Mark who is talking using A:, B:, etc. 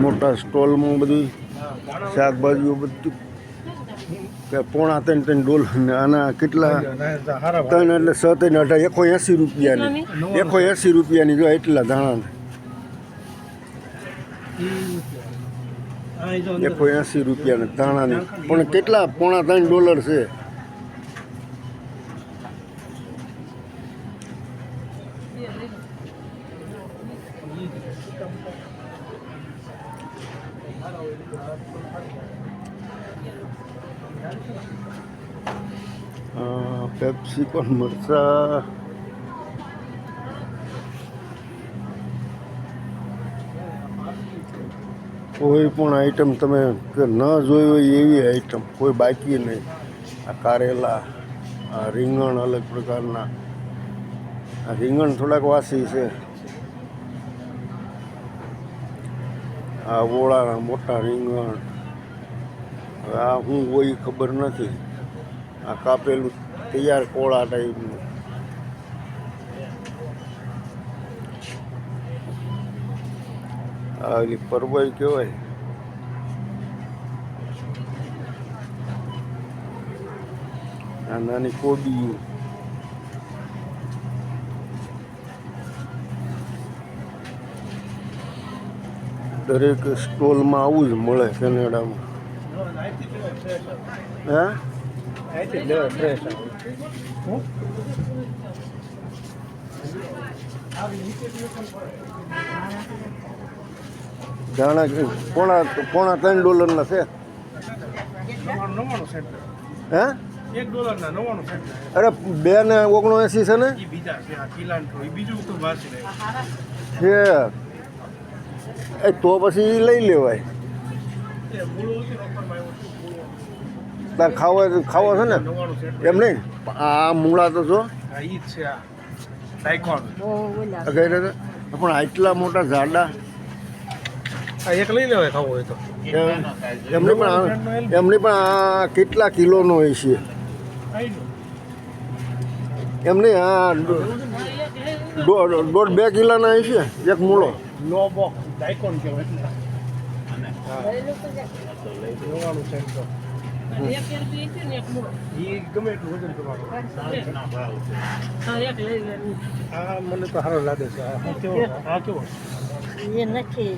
A: મોટા સ્ટોલમાં બધું શાકભાજીઓ બધું કે પોણા $3 ને આના કેટલા 3 એટલે 7 ને 18 180 રૂપિયાની 180 રૂપિયાની જો એટલા ધાણા 180 રૂપિયાના ધાણાની પણ કેટલા પોણા $3 છે. પેપ્સિકોન મરચા કોઈ પણ આઈટમ તમે ન જોઈ હોય એવી આઈટમ કોઈ બાકી નહીં. આ કારેલા, આ રીંગણ અલગ પ્રકારના, આ રીંગણ થોડાક વાસી છે. આ ઓળાના મોટા રીંગણ, આ શું હોય ખબર નથી. આ કાપેલું તૈયાર કોળા ટાઈપનું. આ ઓલી પરવળ કહેવાય. આ નાની કોબી. દરેક સ્ટોલમાં આવું જ મળે કેનેડામાં. હા ધાણા પોણા $3 છે. હે અરે 2 ને 79 છે ને છે. એ તો પછી લઈ લેવાય. તાર ખાવો છે ને એમ નહીં. આ મૂળા તો જો પણ આટલા મોટા ઝાડા
B: એક લઈ લેવાય ખાવો હોય તો.
A: એમની પણ આ કેટલા કિલોનો હોય છે એમ નહીં. આ 1.5-2 કિલોના હોય છે એક મૂળો.
B: નો બોક્સ ડાયકોન કહેવાય. મને તો સારો લાગે છે. આ કેવો
C: એ નથી